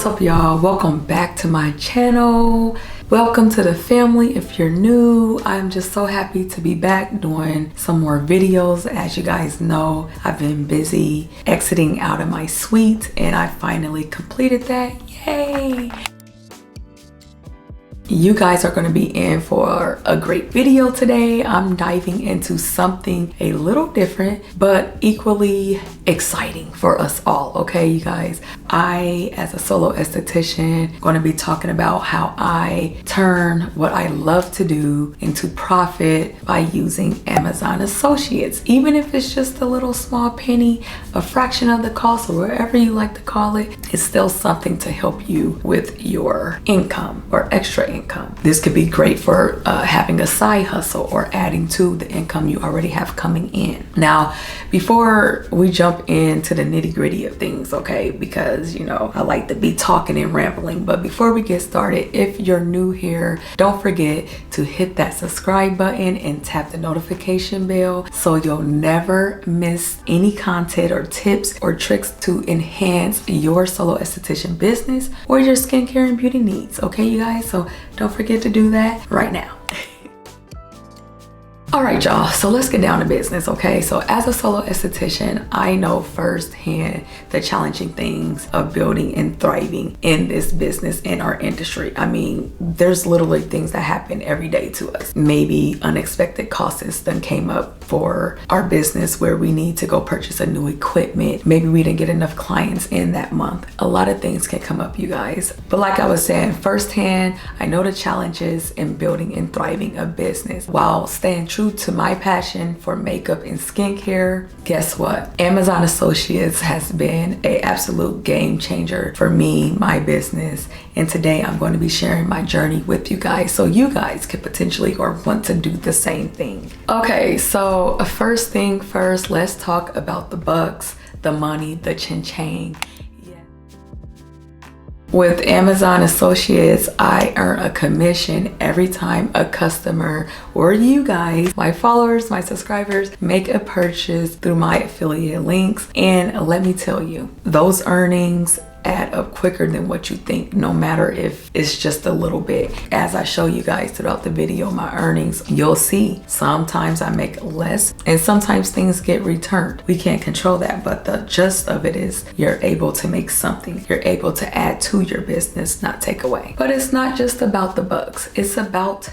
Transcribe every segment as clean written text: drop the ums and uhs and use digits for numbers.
What's up, y'all? Welcome back to my channel. Welcome to the family. If you're new, I'm just so happy to be back doing some more videos. As you guys know, I've been busy exiting out of my suite and I finally completed that. Yay! You guys are going to be in for a great video today. I'm diving into something a little different, but equally exciting for us all, okay, you guys? I, as a solo esthetician, going to be talking about how I turn what I love to do into profit by using Amazon Associates. Even if it's just a little small penny, a fraction of the cost, or wherever you like to call it, it's still something to help you with your income or extra income. This could be great for having a side hustle or adding to the income you already have coming in. Now, before we jump into the nitty-gritty of things, okay, because you know I like to be talking and rambling, but before we get started, if you're new here, don't forget to hit that subscribe button and tap the notification bell so you'll never miss any content or tips or tricks to enhance your solo esthetician business or your skincare and beauty needs, okay, you guys? So don't forget to do that right now. All right, y'all, so let's get down to business, okay? So as a solo esthetician, I know firsthand the challenging things of building and thriving in this business, in our industry. I mean, there's literally things that happen every day to us. Maybe unexpected costs that came up for our business where we need to go purchase a new equipment. Maybe we didn't get enough clients in that month. A lot of things can come up, you guys. But like I was saying, firsthand, I know the challenges in building and thriving a business while staying true to my passion for makeup and skincare. Guess what? Amazon Associates has been an absolute game changer for me, my business. And today I'm going to be sharing my journey with you guys so you guys could potentially or want to do the same thing. Okay, so first thing first, let's talk about the bucks, the money, the ching-chang. With Amazon Associates, I earn a commission every time a customer or you guys, my followers, my subscribers, make a purchase through my affiliate links. And let me tell you, those earnings add up quicker than what you think, no matter if it's just a little bit. As I show you guys throughout the video, my earnings, you'll see sometimes I make less and sometimes things get returned. We can't control that, but the gist of it is you're able to make something. You're able to add to your business, not take away. But it's not just about the bucks. It's about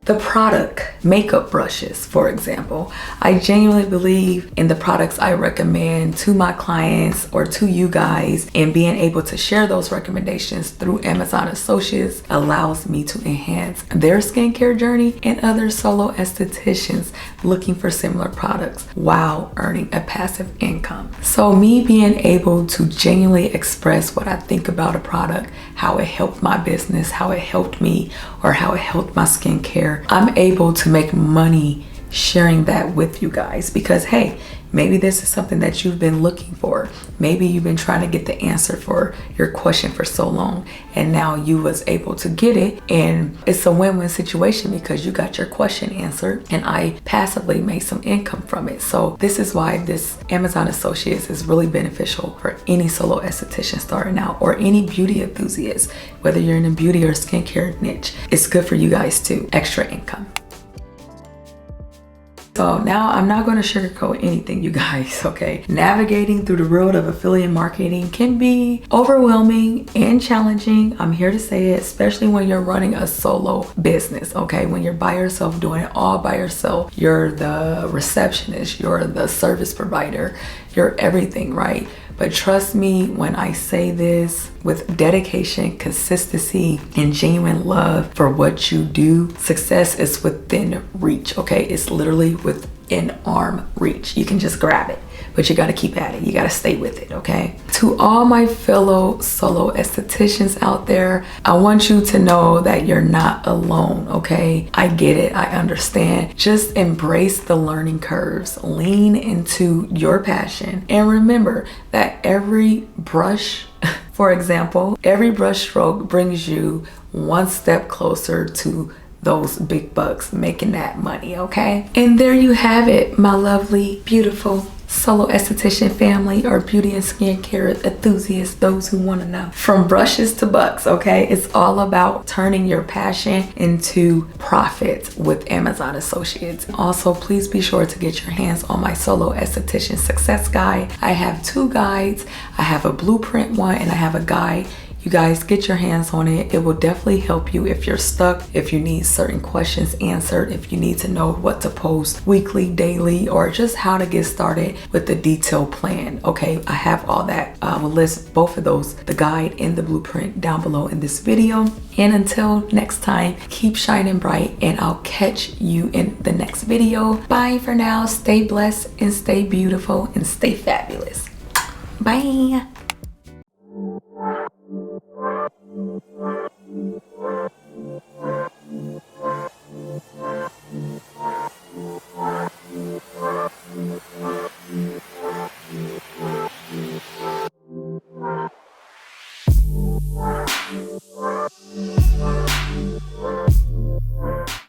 the product. Makeup brushes, for example. I genuinely believe in the products I recommend to my clients or to you guys, and being able to share those recommendations through Amazon Associates allows me to enhance their skincare journey and other solo estheticians looking for similar products while earning a passive income. So me being able to genuinely express what I think about a product, how it helped my business, how it helped me, or how it helped my skincare, I'm able to make money sharing that with you guys because, hey, maybe this is something that you've been looking for. Maybe you've been trying to get the answer for your question for so long, and now you was able to get it, and it's a win-win situation because you got your question answered and I passively made some income from it. So this is why this Amazon Associates is really beneficial for any solo esthetician starting out or any beauty enthusiast, whether you're in a beauty or skincare niche. It's good for you guys too, extra income. So now I'm not going to sugarcoat anything, you guys, okay? Navigating through the world of affiliate marketing can be overwhelming and challenging. I'm here to say it, especially when you're running a solo business, okay? When you're by yourself, doing it all by yourself, you're the receptionist, you're the service provider, you're everything, right? But trust me when I say this, with dedication, consistency, and genuine love for what you do, success is within reach, okay? It's literally within arm reach. You can just grab it, but you gotta keep at it. You gotta stay with it, okay? To all my fellow solo estheticians out there, I want you to know that you're not alone, okay? I get it, I understand. Just embrace the learning curves, lean into your passion, and remember that every brush, for example, every brush stroke brings you one step closer to those big bucks, making that money, okay? And there you have it, my lovely, beautiful solo esthetician family or beauty and skincare enthusiasts, those who want to know. From brushes to bucks, okay? It's all about turning your passion into profit with Amazon Associates. Also, please be sure to get your hands on my solo esthetician success guide. I have 2 guides. I have a blueprint one and I have a guide. You guys, get your hands on it. It will definitely help you if you're stuck, if you need certain questions answered, if you need to know what to post weekly, daily, or just how to get started with the detailed plan. Okay, I have all that. I will list both of those, the guide and the blueprint, down below in this video. And until next time, keep shining bright and I'll catch you in the next video. Bye for now. Stay blessed and stay beautiful and stay fabulous. Bye.